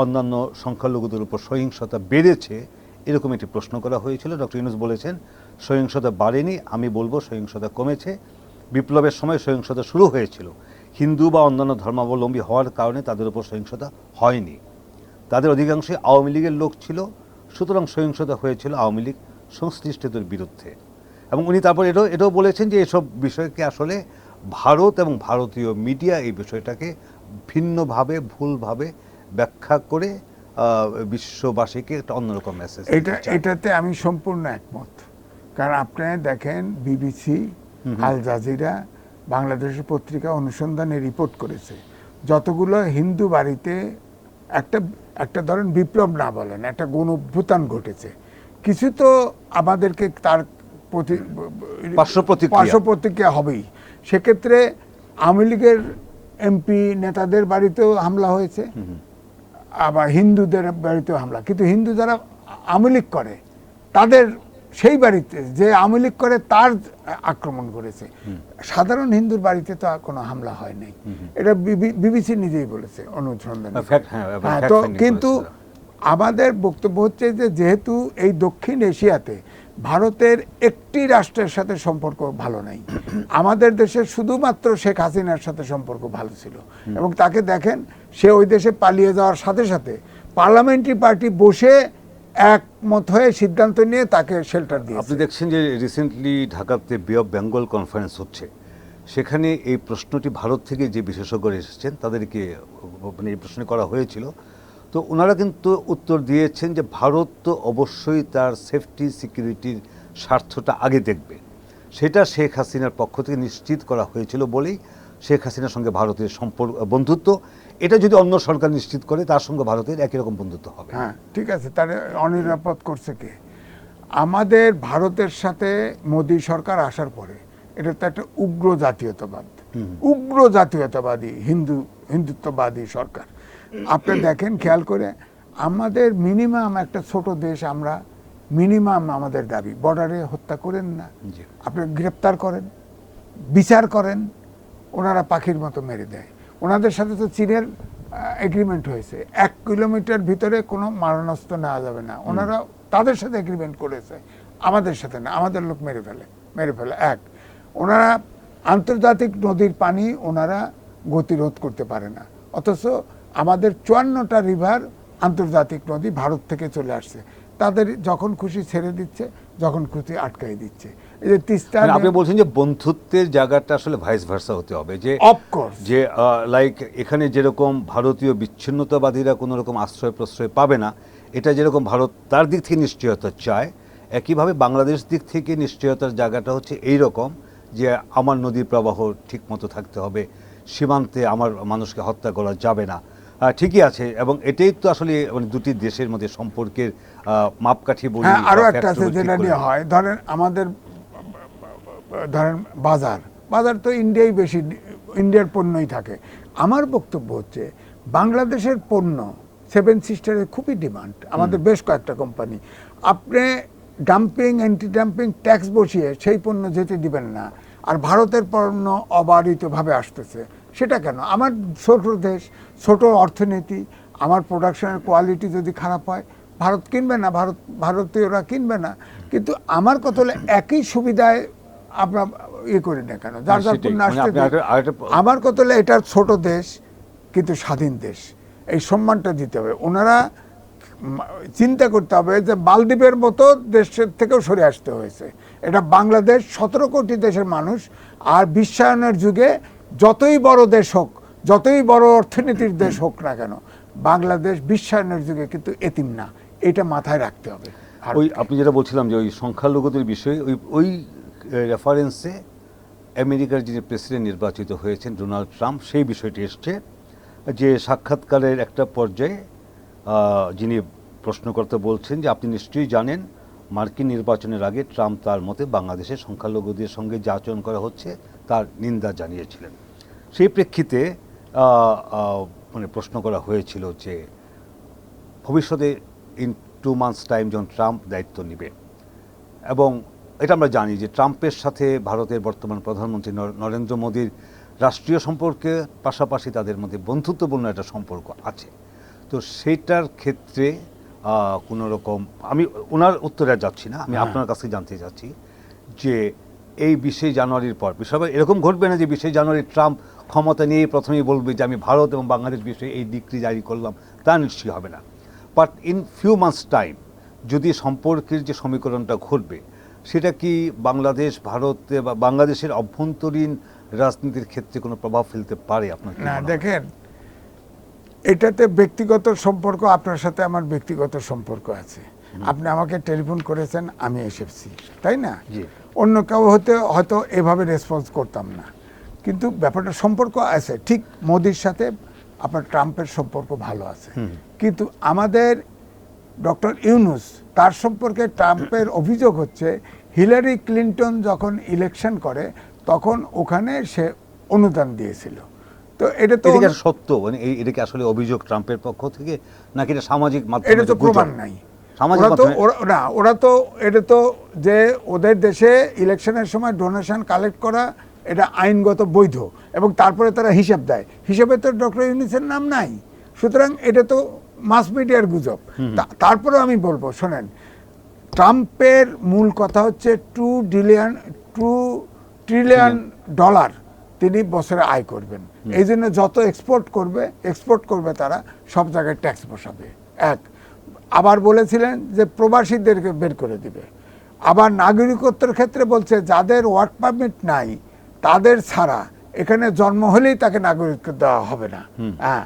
অন্যান্য সংখ্যালঘুদের উপর সহিংসতা বেড়েছে, এরকম একটি প্রশ্ন করা হয়েছিল। ডক্টর ইউনূস বলেছেন সহিংসতা বাড়েনি, আমি বলবো সহিংসতা কমেছে। বিপ্লবের সময় সহিংসতা শুরু হয়েছিল, হিন্দু বা অন্যান্য ধর্মাবলম্বী হওয়ার কারণে তাদের উপর সহিংসতা হয়নি, তাদের অধিকাংশই আওয়ামী লীগের লোক ছিল, সুতরাং সহিংসতা হয়েছিল আওয়ামী লীগ সংশ্লিষ্টদের বিরুদ্ধে। এবং উনি তারপর এটাও বলেছেন যে এসব বিষয়কে আসলে ভারত এবং ভারতীয় মিডিয়া এই বিষয়টাকে ভিন্নভাবে, ভুলভাবে ব্যাখ্যা করে বিশ্ববাসীকে একটা অন্যরকম মেসেজ। এটাতে আমি সম্পূর্ণ একমত। কারণ আপনি দেখেন বিবিসি, আল জাজিরা, বাংলাদেশের পত্রিকা অনুসন্ধানে রিপোর্ট করেছে, যতগুলো হিন্দু বাড়িতে একটা ধরেন বিপ্লব না বলেন, একটা গণ অভ্যুত্থান ঘটেছে, কিছু তো আমাদেরকে তার পার্শ্ব প্রতিক্রিয়া হবেই। সেক্ষেত্রে আওয়ামী লীগের এমপি নেতাদের বাড়িতেও হামলা হয়েছে, আবার হিন্দুদের বাড়িতেও হামলা, কিন্তু হিন্দু যারা আওয়ামী লীগ করে তাদের সেই বাড়িতে যে আওয়ামী লীগ করে তার আক্রমণ করেছে। সাধারণ হিন্দুর বাড়িতে তো কোনো হামলা হয় নাই, এটা বিবিসি নিজেই বলেছে অনুসন্ধানে। তো কিন্তু আমাদের বক্তব্য হচ্ছে যে যেহেতু এই দক্ষিণ এশিয়াতে ভারতের একটি রাষ্ট্রের সাথে সম্পর্ক ভালো নাই, আমাদের দেশের শুধুমাত্র শেখ হাসিনার সাথে সম্পর্ক ভালো ছিল, এবং তাকে দেখেন সে ওই দেশে পালিয়ে যাওয়ার সাথে সাথে পার্লামেন্টারি পার্টি বসে একমত হয়ে সিদ্ধান্ত নিয়ে তাকে শেল্টার দিয়েছে। আপনি দেখছেন যে রিসেন্টলি ঢাকাতে বে অফ বেঙ্গল কনফারেন্স হচ্ছে, সেখানে এই প্রশ্নটি ভারত থেকে যে বিশেষজ্ঞরা এসেছেন তাদেরকে মানে এই প্রশ্ন করা হয়েছিল, তো ওনারা কিন্তু উত্তর দিয়েছেন যে ভারত তো অবশ্যই তার সেফটি সিকিউরিটির স্বার্থটা আগে দেখবে, সেটা শেখ হাসিনার পক্ষ থেকে নিশ্চিত করা হয়েছিল বলেই শেখ হাসিনার সঙ্গে ভারতের সম্পর্ক বন্ধুত্ব, এটা যদি অন্য সরকার নিশ্চিত করে তার সঙ্গে ভারতের একই রকম বন্ধুত্ব হবে। হ্যাঁ ঠিক আছে, তাহলে অনিরাপদ করছে কে? আমাদের ভারতের সাথে মোদী সরকার আসার পরে এটা তো একটা উগ্র জাতীয়তাবাদ, উগ্র জাতীয়তাবাদী হিন্দুত্ববাদী সরকার। আপনি দেখেন খেয়াল করে, আমাদের মিনিমাম একটা ছোট দেশ, আমরা মিনিমাম আমাদের দাবি বর্ডারে হত্যা করেন না, আপনি গ্রেপ্তার করেন, বিচার করেন, ওনারা পাখির মতো মেরে দেয়। ওনাদের সাথে তো চীনের এগ্রিমেন্ট হয়েছে, 1 কিলোমিটার ভিতরে কোনো মারণাস্ত্র নেওয়া যাবে না, ওনারা তাদের সাথে এগ্রিমেন্ট করেছে, আমাদের সাথে না, আমাদের লোক মেরে ফেলে। ওনারা আন্তর্জাতিক নদীর পানি ওনারা গতিরোধ করতে পারে না, অথচ আমাদের 54টা রিভার আন্তর্জাতিক নদী ভারত থেকে চলে আসছে, তাদের যখন খুশি ছেড়ে দিচ্ছে, যখন খুশি আটকাই দিচ্ছে। এই যে তিস্তা, আপনি বলছেন যে বন্ধুত্বের জায়গাটা আসলে ভাইস ভার্সা হতে হবে, যে অফকোর্স যে লাইক এখানে যেরকম ভারতীয় বিচ্ছিন্নতাবাদীরা কোনো রকম আশ্রয় প্রশ্রয় পাবে না, এটা যেরকম ভারত তার দিক থেকে নিশ্চয়তা চায়, একইভাবে বাংলাদেশ দিক থেকে নিশ্চয়তার জায়গাটা হচ্ছে এই রকম যে আমার নদীর প্রবাহ ঠিক মতো থাকতে হবে, সীমান্তে আমার মানুষকে হত্যা করা যাবে না। ঠিকই আছে, এবং এটাই তো আসলে মানে দুটি দেশের মধ্যে সম্পর্কের মাপকাঠি বলি। আরো একটা আছে যেটা নিয়ে হয়, ধরেন আমাদের বাজার তো ইন্ডিয়ায় বেশি, ইন্ডিয়ার পণ্যই থাকে। আমার বক্তব্য হচ্ছে বাংলাদেশের পণ্য 7 সিস্টারের খুবই ডিমান্ড, আমাদের বেশ কয়েকটা কোম্পানি, আপনি ডাম্পিং অ্যান্টি ডাম্পিং ট্যাক্স বসিয়ে সেই পণ্য যেতে দিবেন না, আর ভারতের পণ্য অবারিতভাবে আসতেছে, সেটা কেন? আমার ছোট দেশ, ছোট অর্থনীতি, আমার প্রোডাকশনের কোয়ালিটি যদি খারাপ হয় ভারত কিনবে না, ভারতীয়রা কিনবে না। কিন্তু আমার কথা হলো একই সুবিধায় আমরা করি না কেন, যার পণ্য আসতে, আমার কথা হলো এটা ছোট দেশ কিন্তু স্বাধীন দেশ, এই সম্মানটা দিতে হবে। ওনারা চিন্তা করতে হবে যে মালদ্বীপের মতো দেশের থেকেও সরে আসতে হয়েছে, এটা বাংলাদেশ 17 কোটি দেশের মানুষ, আর বিশ্বায়নের যুগে যতই বড় দেশ হোক, যতই বড় অর্থনীতির দেশ হোক না কেন, বাংলাদেশ বিশ্বায়নের যুগে কিন্তু এতিম না, এটা মাথায় রাখতে হবে। ওই আপনি যেটা বলছিলাম যে ওই সংখ্যালঘুদের বিষয়ে ওই রেফারেন্সে আমেরিকার যিনি প্রেসিডেন্ট নির্বাচিত হয়েছেন ডোনাল্ড ট্রাম্প, সেই বিষয়টি এসছে যে সাক্ষাৎকারের একটা পর্যায়ে যিনি প্রশ্নকর্তা বলছেন যে আপনি নিশ্চয়ই জানেন মার্কিন নির্বাচনের আগে ট্রাম্প তার মতে বাংলাদেশের সংখ্যালঘুদের সঙ্গে যে আচরণ করা হচ্ছে তার নিন্দা জানিয়েছিলেন। সেই প্রেক্ষিতে মানে প্রশ্ন করা হয়েছিল যে ভবিষ্যতে ইন 2 months টাইম যখন ট্রাম্প দায়িত্ব নেবে, এবং এটা আমরা জানি যে ট্রাম্পের সাথে ভারতের বর্তমান প্রধানমন্ত্রী নরেন্দ্র মোদীর রাষ্ট্রীয় সম্পর্কের পাশাপাশি তাদের মধ্যে বন্ধুত্বপূর্ণ একটা সম্পর্ক আছে, তো সেইটার ক্ষেত্রে কোনো রকম, আমি ওনার উত্তরে যাচ্ছি না, আমি আপনার কাছে জানতে চাচ্ছি যে এই 20 জানুয়ারির পর বিষয় এরকম ঘটবে না যে 20 জানুয়ারি ট্রাম্প ক্ষমতা নিয়ে প্রথমেই বলবে যে আমি ভারত এবং বাংলাদেশ বিষয়ে এই ডিক্রি জারি করলাম, তা নিশ্চয়ই হবে না। But in few months time যদি সম্পর্কের যে সমীকরণটা ঘটবে, সেটা কি বাংলাদেশ ভারতে বা বাংলাদেশের অভ্যন্তরীণ রাজনীতির ক্ষেত্রে কোনো প্রভাব ফেলতে পারে আপনার? না দেখেন, এটাতে ব্যক্তিগত সম্পর্ক, আপনার সাথে আমার ব্যক্তিগত সম্পর্ক আছে, আপনি আমাকে টেলিফোন করেছেন, আমি এসেছি, তাই না? অন্য কেউ হয়তো এভাবে রেসপন্স করতাম না, কিন্তু ব্যাপারটা সম্পর্ক আছে। ঠিক মোদির সাথে আপনার ট্রাম্পের সম্পর্ক ভালো আছে, কিন্তু আমাদের ডক্টর ইউনুস, তার সম্পর্কে ট্রাম্পের অভিযোগ হচ্ছে হিলারি ক্লিন্টন যখন ইলেকশন করে তখন ওখানে সে অনুদান দিয়েছিল। তো এটা তো সত্য, মানে এটা কি আসলে অভিযোগ ট্রাম্পের পক্ষ থেকে নাকি এটা সামাজিক মাধ্যমে? এটা তো প্রমাণ নাই, সামাজিক ওরা তো মাধ্যমে ওরা তো এটা তো যে ওদের দেশে ইলেকশনের সময় ডোনেশন কালেক্ট করা এটা আইনগত বৈধ, এবং তারপরে তারা হিসাব দেয়, হিসাবে তো ডক্টর ইউনূসের নাম নাই। সুতরাং এটা তো মাস মিডিয়ার গুজব। তারপরে আমি বলবো, শোনেন, ট্রাম্পের মূল কথা হচ্ছে টু ট্রিলিয়ন ডলার তিনি বছরে আয় করবেন। এই জন্য যত এক্সপোর্ট করবে তারা সব জায়গায় ট্যাক্স বসাবে। এক, আবার বলেছিলেন যে প্রবাসীদেরকে বের করে দিবে। আবার নাগরিকত্বের ক্ষেত্রে বলছে যাদের ওয়ার্ক পারমিট নাই তাদের ছাড়া এখানে জন্ম হলেই তাকে নাগরিকত্ব দেওয়া হবে না। হ্যাঁ,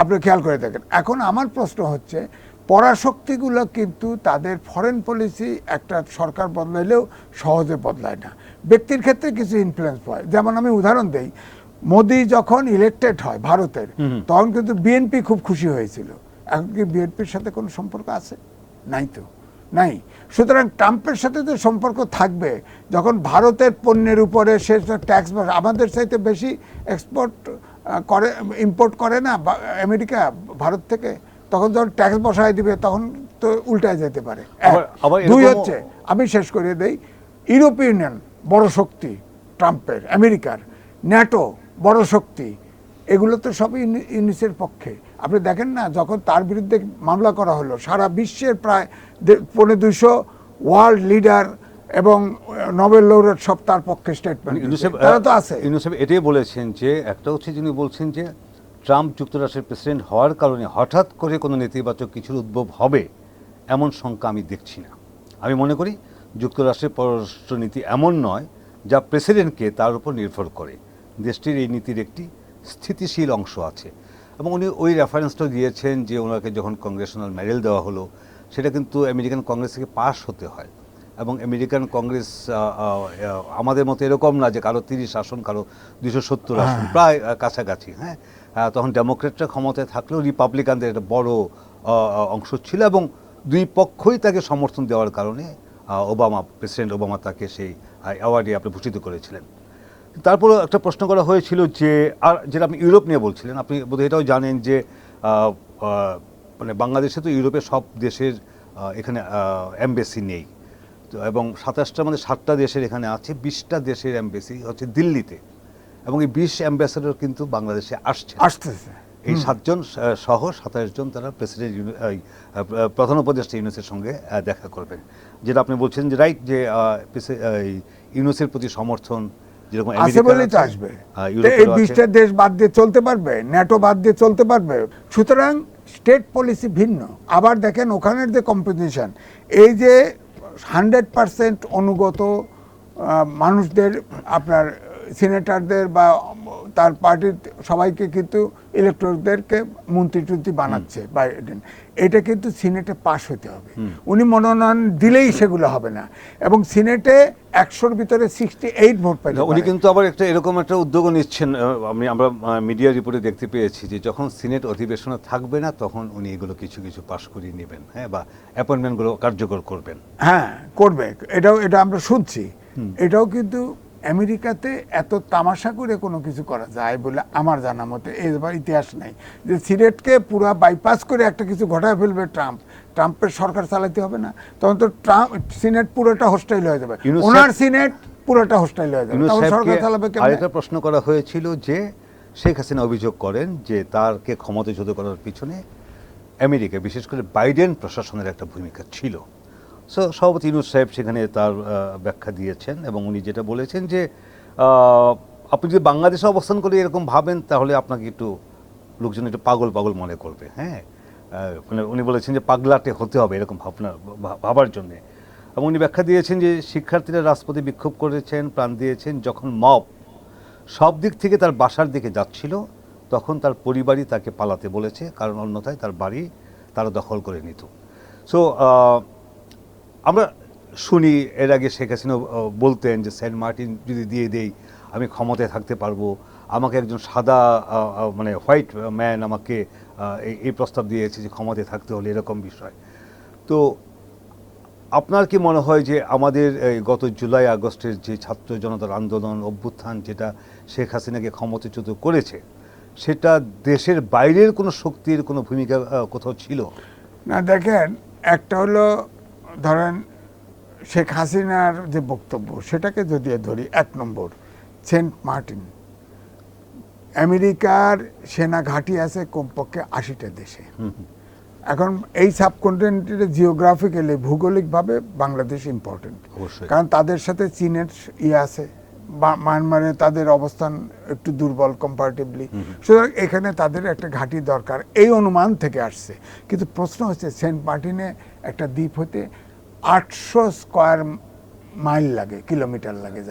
আপনি খেয়াল করে দেখেন। এখন আমার প্রশ্ন হচ্ছে, পরাশক্তিগুলো কিন্তু তাদের ফরেন পলিসি একটা সরকার বদলাইলেও সহজে বদলায় না, ব্যক্তির ক্ষেত্রে কিছু ইনফ্লুয়েন্স হয়। যেমন আমি উদাহরণ দেই, মোদি যখন ইলেক্টেড হয় ভারতের, তখন কিন্তু বিএনপি খুব খুশি হয়েছিল। এখন কি বিএনপির সাথে কোনো সম্পর্ক আছে? নাই তো, নাই। সুতরাং ট্রাম্পের সাথে তো সম্পর্ক থাকবে যখন ভারতের পণ্যের উপরে সে ট্যাক্স, আমাদের চাইতে বেশি ইম্পোর্ট করে না আমেরিকা ভারত থেকে, তখন যখন ট্যাক্স বসায় দিবে তখন তো উল্টায় যেতে পারে। দুই হচ্ছে, আমি শেষ করে দেই, ইউরোপীয় ইউনিয়ন বড় শক্তি ট্রাম্পের, আমেরিকার, ন্যাটো বড় শক্তি, এগুলো তো সবই ইউনিসের পক্ষে। আপনি দেখেন না, যখন তার বিরুদ্ধে মামলা করা হলো, সারা বিশ্বের প্রায় 250 ওয়ার্ল্ড লিডার এবং নোবেল লৌরেট সব তার পক্ষে স্টেটমেন্ট তারা তো আছে। ইউনুস এটাই বলেছেন যে, একটা হচ্ছে যিনি বলছেন যে ট্রাম্প যুক্তরাষ্ট্রের প্রেসিডেন্ট হওয়ার কারণে হঠাৎ করে কোনো নেতিবাচক কিছুর উদ্ভব হবে এমন শঙ্কা আমি দেখছি না। আমি মনে করি যুক্তরাষ্ট্রের পররাষ্ট্রনীতি এমন নয় যা প্রেসিডেন্টকে তার উপর নির্ভর করে। দেশটির এই নীতির একটি স্থিতিশীল অংশ আছে, এবং উনি ওই রেফারেন্সটা দিয়েছেন যে ওনাকে যখন কংগ্রেশনাল মেডেল দেওয়া হলো সেটা কিন্তু আমেরিকান কংগ্রেস থেকে পাস হতে হয়, এবং আমেরিকান কংগ্রেস আমাদের মতো এরকম না যে কারো 30 আসন, কারো 270 আসন, প্রায় কাছাকাছি। হ্যাঁ, তখন ডেমোক্রেটরা ক্ষমতায় থাকলেও রিপাবলিকানদের একটা বড় অংশ ছিল, এবং দুই পক্ষই তাকে সমর্থন দেওয়ার কারণে প্রেসিডেন্ট ওবামা তাকে সেই অ্যাওয়ার্ডে আপনি ভূষিত করেছিলেন। তারপরে একটা প্রশ্ন করা হয়েছিল যে, আর যেটা আপনি ইউরোপ নিয়ে বলছিলেন, আপনি বোধহয় এটাও জানেন যে মানে বাংলাদেশে তো ইউরোপের সব দেশের এখানে এমবেসি নেই তো, এবং 27টার মধ্যে 7টা দেশের এখানে আছে, 20টা দেশের এমবেসি হচ্ছে দিল্লিতে, এবং এই 20 অ্যাম্বাসেডর কিন্তু বাংলাদেশে আসতেছে। এই 7 জন সহ 27 জন তারা প্রেসিডেন্ট প্রধান উপদেষ্টা ইউনূসের সঙ্গে দেখা করবেন। যেটা আপনি বলছেন যে রাইট, যে ইউনূসের প্রতি সমর্থন যেরকম আছে বলেই তো আসবে। এই 20টা দেশ বাদ দিয়ে চলতে পারবে, ন্যাটো বাদ দিয়ে চলতে পারবে। সুতরাং স্টেট পলিসি ভিন্ন। আবার দেখেন ওখানের যে কম্পোজিশন, এই যে 100% অনুগত মানুষদের, আপনার সিনেটরদের বা তার পার্টির সবাইকে কিন্তু ইলেকটরদেরকে মন্ত্রী বানাচ্ছে বাইডেন, এটা কিন্তু সিনেটে পাস হতে হবে। উনি মনোনয়ন দিলেই সেগুলো হবে না, এবং সিনেটে 100-র ভিতরে 68 ভোট পাইতে উনি কিন্তু আবার একটা এরকম একটা উদ্যোগও নিচ্ছেন, আমরা মিডিয়া রিপোর্টে দেখতে পেয়েছি যে যখন সিনেট অধিবেশনে থাকবে না তখন উনি এগুলো কিছু কিছু পাস করিয়ে নেবেন, হ্যাঁ, বা অ্যাপয়েন্টমেন্টগুলো কার্যকর করবেন। হ্যাঁ, করবে, এটা আমরা শুনছি। এটাও কিন্তু আমেরিকাতে এত তামাশা করে কোনো কিছু করা যায় বলে আমার জানা মতে এবার ইতিহাস নাই, যে সিনেটকে পুরো বাইপাস করে একটা কিছু ঘটায় ফেলবে ট্রাম্পের সরকার চালাতে হবে না, তখন তো সিনেট পুরোটা হোস্টাইল হয়ে যাবে, ওনার সিনেট পুরোটা হোস্টাইল হয়ে যাবে, তখন সরকার চালাবে কেমন? আরেকটা প্রশ্ন করা হয়েছিল যে শেখ হাসিনা অভিযোগ করেন যে তারকে ক্ষমতাচ্যুত করার পিছনে আমেরিকা, বিশেষ করে বাইডেন প্রশাসনের একটা ভূমিকা ছিল। সভাপতি ইউনূস সাহেব সেখানে তার ব্যাখ্যা দিয়েছেন, এবং উনি যেটা বলেছেন যে আপনি যদি বাংলাদেশে অবস্থান করে এরকম ভাবেন তাহলে আপনাকে একটু লোকজন একটু পাগল মনে করবে। হ্যাঁ, মানে উনি বলেছেন যে পাগলাটে হতে হবে এরকম ভাবার জন্যে। এবং উনি ব্যাখ্যা দিয়েছেন যে শিক্ষার্থীরা রাজপথে বিক্ষোভ করেছেন, প্রাণ দিয়েছেন, যখন মব সব দিক থেকে তার বাসার দিকে যাচ্ছিল তখন তার পরিবারই তাকে পালাতে বলেছে, কারণ অন্যথায় তার বাড়ি তারা দখল করে নিত। সো আমরা শুনি এর আগে শেখ হাসিনা বলতেন যে সেন্ট মার্টিন যদি দিয়ে দেই আমি ক্ষমতায় থাকতে পারবো, আমাকে একজন সাদা মানে হোয়াইট ম্যান আমাকে এই প্রস্তাব দিয়েছে যে ক্ষমতায় থাকতে হলে এরকম বিষয়। তো আপনার কি মনে হয় যে আমাদের গত জুলাই আগস্টের যে ছাত্র জনতার আন্দোলন অভ্যুত্থান যেটা শেখ হাসিনাকে ক্ষমতাচ্যুত করেছে, সেটা দেশের বাইরের কোনো শক্তির কোনো ভূমিকা কোথাও ছিল? না, দেখেন একটা হলো ধরেন শেখ হাসিনার যে বক্তব্য সেটাকে যদি ধরি, 1 নম্বর সেন্ট মার্টিন, আমেরিকার সেনা ঘাঁটি আছে কমপক্ষে 80টা দেশে। এখন এই সাবকন্টিনেন্টের জিওগ্রাফিক্যালি ভৌগোলিকভাবে বাংলাদেশ ইম্পর্টেন্ট, কারণ তাদের সাথে চীনের আছে, মায়ানমারে তাদের অবস্থান একটু দুর্বল কম্পারেটিভলি, সুতরাং এখানে তাদের একটা ঘাঁটি দরকার, এই অনুমান থেকে আসছে। কিন্তু প্রশ্ন হচ্ছে সেন্ট মার্টিনে একটা দ্বীপ হতে 800 স্কয়ার মাইল লাগে, কিলোমিটার লাগে,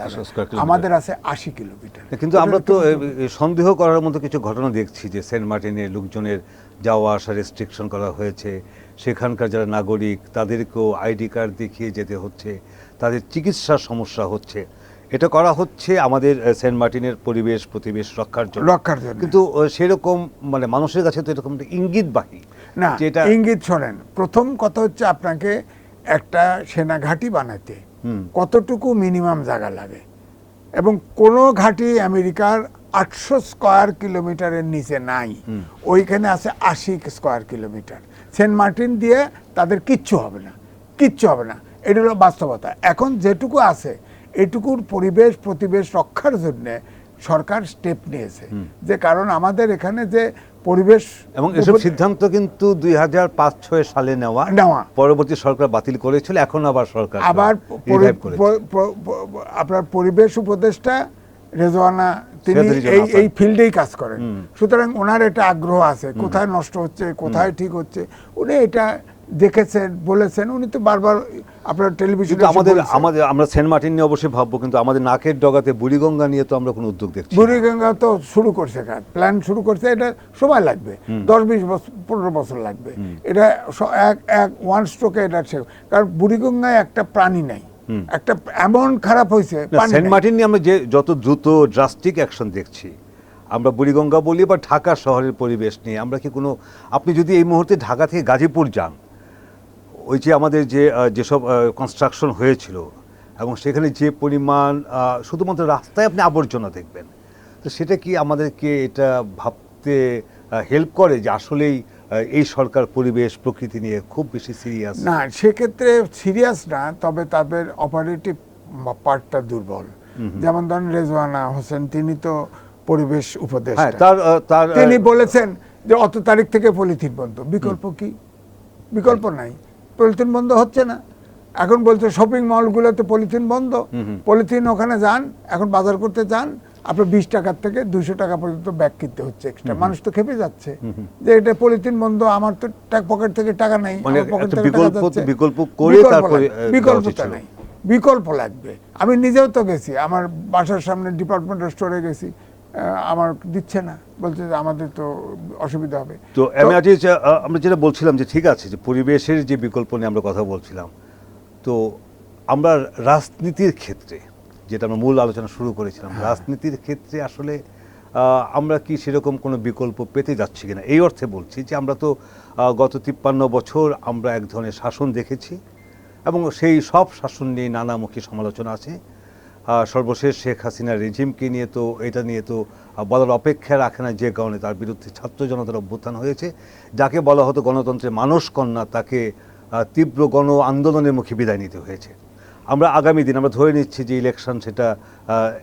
আমাদের আছে 80 কিলোমিটার। কিন্তু আমরা তো সন্দেহ করার মতো কিছু ঘটনা দেখছি যে সেন্ট মার্টিনে লোকজনের যাওয়া আসা রেস্ট্রিকশন করা হয়েছে, সেখানকার যারা নাগরিক তাদেরকেও আইডি কার্ড দেখিয়ে যেতে হচ্ছে, তাদের চিকিৎসার সমস্যা হচ্ছে। এটা করা হচ্ছে আমাদের সেন্ট মার্টিনের প্রতিবেশ রক্ষার জন্য। কিন্তু সেরকম মানে মানুষের কাছে তো এরকম ইঙ্গিতবাহী না, ইঙ্গিত শোনেন। প্রথম কথা হচ্ছে আপনাকে একটা সেনা ঘাঁটি বানাতে কতটুকু মিনিমাম জায়গা লাগে, এবং কোন ঘাঁটি আমেরিকার 800 স্কয়ার কিলোমিটারের নিচে নাই, ওইখানে আছে 80 স্কয়ার কিলোমিটার। সেন্ট মার্টিন দিয়ে তাদের কিচ্ছু হবে না, কিচ্ছু হবে না, এটা হলো বাস্তবতা। এখন যেটুকু আছে এটুকুর প্রতিবেশ রক্ষার জন্য সরকার স্টেপ নিয়েছে, যে কারণ আমাদের এখানে যে পরিবেশ, এবং এসব সিদ্ধান্ত কিন্তু 2005-06 সালে নেওয়া, পরবর্তী সরকার বাতিল করেছিল, এখন আবার সরকার আপনার পরিবেশ উপদেষ্টা রেজওয়ানা তিনি এই ফিল্ডেই কাজ করেন, সুতরাং ওনার এটা আগ্রহ আছে কোথায় নষ্ট হচ্ছে কোথায় ঠিক হচ্ছে, উনি এটা দেখেছেন, বলেছেন। উনি তো বারবার আপনার টেলিভিশনে আমরা সেন্ট মার্টিন নিয়ে অবশ্যই ভাববো, কিন্তু আমাদের নাকের ডগাতে বুড়িগঙ্গা নিয়ে তো আমরা কোনো উদ্যোগ দেখছি। বুড়িগঙ্গা তো শুরু করছে, প্ল্যান শুরু করছে, এটা সময় লাগবে, 10-20 বছর 15 বছর লাগবে, এটা ওয়ান স্ট্রোকে এটা, কারণ বুড়িগঙ্গায় একটা প্রাণী নাই, একটা এমন খারাপ হয়েছে। সেন্ট মার্টিন নিয়ে আমরা যে যত দ্রুত ড্রাস্টিক অ্যাকশন দেখছি, আমরা বুড়িগঙ্গা বলি বা ঢাকা শহরের পরিবেশ নিয়ে আমরা কি কোনো, আপনি যদি এই মুহূর্তে ঢাকা থেকে গাজীপুর যান, ওই যে আমাদের যেসব কনস্ট্রাকশন হয়েছিল এবং সেখানে যে পরিমাণ শুধুমাত্র রাস্তায় আপনি আবর্জনা দেখবেন, তো সেটা কি আমাদেরকে এটা ভাবতে হেল্প করে যে আসলেই এই সরকার পরিবেশ প্রকৃতি নিয়ে খুব বেশি সিরিয়াস? না, সেক্ষেত্রে সিরিয়াস না, তবে তাদের অপারেটিভ পার্টটা দুর্বল। যেমন ধরেন রেজওয়ানা হোসেন, তিনি তো পরিবেশ উপদেষ্টা, তিনি বলেছেন যে অত তারিখ থেকে পলিথিন বন্ধ। বিকল্প কি? বিকল্প নাই, পলিথিন বন্ধ হচ্ছে না। এখন বলছে শপিং মলগুলোতে পলিথিন বন্ধ, পলিথিন ওখানে যান, এখন বাজার করতে যান, আপনার 20 টাকার থেকে 200 টাকা পর্যন্ত ব্যাগ কিনতে হচ্ছে এক্সট্রা। মানুষ তো খেপে যাচ্ছে যে এটা পলিথিন বন্ধ, আমার তো পকেট থেকে টাকা নাই, বিকল্পটা নাই, বিকল্প লাগবে। আমি নিজেও তো গেছি, আমার বাসার সামনে ডিপার্টমেন্টাল স্টোরে গেছি, আমার দিচ্ছে না, বলছে যে আমাদের তো অসুবিধা হবে। তো আমরা যেটা বলছিলাম যে ঠিক আছে, যে পরিবেশের যে বিকল্প নিয়ে আমরা কথা বলছিলাম, তো আমরা রাজনীতির ক্ষেত্রে যেটা আমরা মূল আলোচনা শুরু করেছিলাম, রাজনীতির ক্ষেত্রে আসলে আমরা কি সেরকম কোনো বিকল্প পেতে যাচ্ছি কিনা, এই অর্থে বলছি যে আমরা তো গত 53 বছর আমরা এক ধরনের শাসন দেখেছি, এবং সেই সব শাসন নিয়ে নানামুখী সমালোচনা আছে। সর্বশেষ শেখ হাসিনার রেজিমকে নিয়ে তো এটা নিয়ে তো বলার অপেক্ষা রাখে না, যে কারণে তার বিরুদ্ধে ছাত্র জনতার অভ্যুত্থান হয়েছে, যাকে বলা হতো গণতন্ত্রের মানস কন্যা, তাকে তীব্র গণ আন্দোলনের মুখে বিদায় নিতে হয়েছে। আমরা আগামী দিন আমরা ধরে নিচ্ছি যে ইলেকশন, সেটা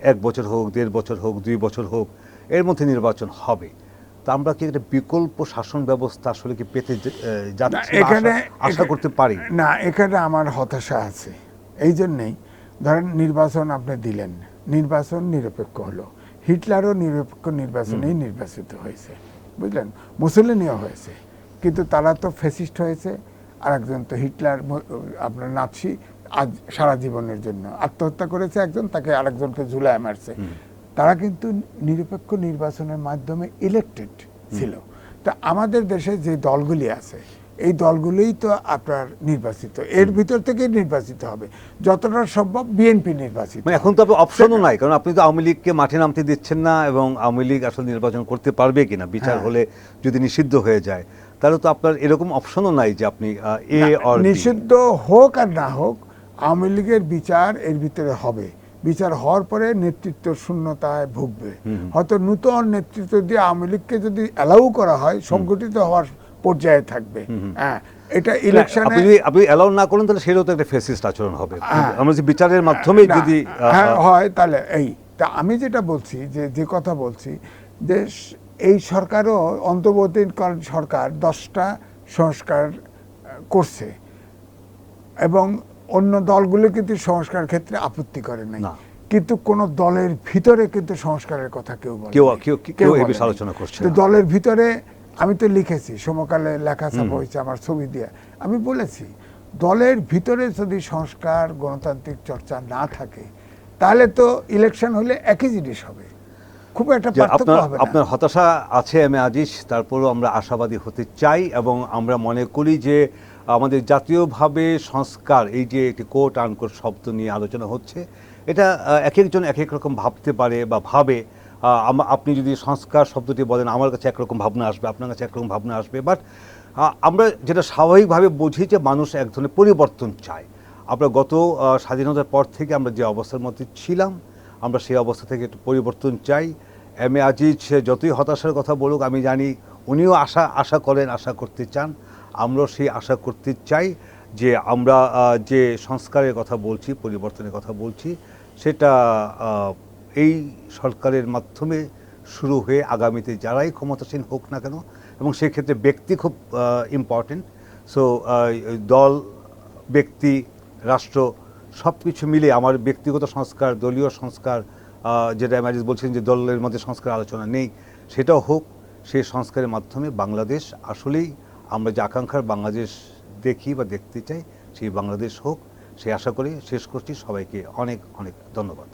1 বছর হোক, 1.5 বছর হোক, 2 বছর হোক, এর মধ্যে নির্বাচন হবে। তা আমরা কি একটা বিকল্প শাসন ব্যবস্থা আসলে কি পেতে যাচ্ছি, এখানে আশা করতে পারি? না, এখানে আমার হতাশা আছে। এই জন্যেই ধরেন নির্বাচন আপনি দিলেন, নির্বাচন নিরপেক্ষ হলো, হিটলারও নিরপেক্ষ নির্বাচনেই নির্বাচিত হয়েছে, বুঝলেন, মুসলিনিও হয়েছে, কিন্তু তারা তো ফ্যাসিস্ট হয়েছে, আর একজন তো হিটলার আপনার নাৎসি, আজ সারা জীবনের জন্য আত্মহত্যা করেছে একজন, তাকে আরেকজনকে ঝুলায় মারছে। তারা কিন্তু নিরপেক্ষ নির্বাচনের মাধ্যমে ইলেক্টেড ছিল। তা আমাদের দেশে যে দলগুলি আছে, এই দলগুলোই তো আপনার নির্বাচিত, এর ভিতর থেকে নির্বাচিত হবে, যতটা সম্ভব বিএনপি নির্বাচিত। এখন তো অপশনও নাই, কারণ আপনি তো আওয়ামী লীগকে মাঠে নামতে দিচ্ছেন না, এবং আওয়ামী লীগ আসলে নির্বাচন করতে পারবে কিনা বিচার হলে যদি নিষিদ্ধ হয়ে যায়, তাহলে তো আপনার এরকম অপশনও নাই যে আপনি নিষিদ্ধ হোক আর না হোক, আওয়ামী লীগের বিচার এর ভিতরে হবে। বিচার হওয়ার পরে নেতৃত্ব শূন্যতায় ভুগবে, হয়তো নূতন নেতৃত্ব দিয়ে আওয়ামী লীগকে যদি অ্যালাউ করা হয়, সংগঠিত হওয়ার পর্যায়ে থাকবে। হ্যাঁ, এটা ইলেকশনে আপনি অ্যালাউ না করেন তাহলে সেটাও তো একটা ফেসিস্ট আচরণ হবে। হ্যাঁ। আমরা যে বিচারের মাধ্যমে না, যদি হ্যাঁ হয় তাহলে তা আমি যেটা বলছি যে কথা বলছি যে এই সরকারও অন্তর্বর্তীকালীন সরকার 10টা সংস্কার করছে এবং অন্য দলগুলো কিন্তু সংস্কার ক্ষেত্রে আপত্তি করে নাই, না। কিন্তু কোন দলের ভিতরে কিন্তু সংস্কারের কথা কেউ বলে কেউ এই বিষয়ে আলোচনা করছে না। দলের ভিতরে আমি তো লিখেছি, সমকালে লেখা ছাপা হয়েছে আমার ছবি দিয়ে, আমি বলেছি দলের ভিতরে যদি সংস্কার গণতান্ত্রিক চর্চা না থাকে তাহলে তো ইলেকশন হলে একই জিনিস হবে, খুব একটা পার্থক্য হবে না। আপনার হতাশা আছে আমি আজিজ, তারপরেও আমরা আশাবাদী হতে চাই এবং আমরা মনে করি যে আমাদের জাতীয়ভাবে সংস্কার, এই যে একটি কোট আনকোট শব্দ নিয়ে আলোচনা হচ্ছে, এটা এক একজন এক এক রকম ভাবতে পারে বা ভাবে। আপনি যদি সংস্কার শব্দটি বলেন আমার কাছে একরকম ভাবনা আসবে, আপনার কাছে একরকম ভাবনা আসবে, বাট আমরা যেটা স্বাভাবিকভাবে বুঝি যে মানুষ এক ধরনের পরিবর্তন চায়। আমরা গত স্বাধীনতার পর থেকে আমরা যে অবস্থার মধ্যে ছিলাম, আমরা সেই অবস্থা থেকে একটু পরিবর্তন চাই। এম এ আজিজ যতই হতাশার কথা বলুক, আমি জানি উনিও আশা করেন, আশা করতে চান, আমরাও সেই আশা করতে চাই যে আমরা যে সংস্কারের কথা বলছি, পরিবর্তনের কথা বলছি, সেটা এই সরকারের মাধ্যমে শুরু হয়ে আগামীতে যারাই ক্ষমতাসীন হোক না কেন, এবং সেক্ষেত্রে ব্যক্তি খুব ইম্পর্টেন্ট। সো দল, ব্যক্তি, রাষ্ট্র সব কিছু মিলে আমার ব্যক্তিগত সংস্কার, দলীয় সংস্কার, যেটা ম্যাজিস বলছেন যে দলের মধ্যে সংস্কার আলোচনা নেই, সেটাও হোক। সেই সংস্কারের মাধ্যমে বাংলাদেশ আসলেই আমরা যে আকাঙ্ক্ষার বাংলাদেশ দেখি বা দেখতে চাই, সেই বাংলাদেশ হোক, সেই আশা করে শেষ করছি। সবাইকে অনেক অনেক ধন্যবাদ।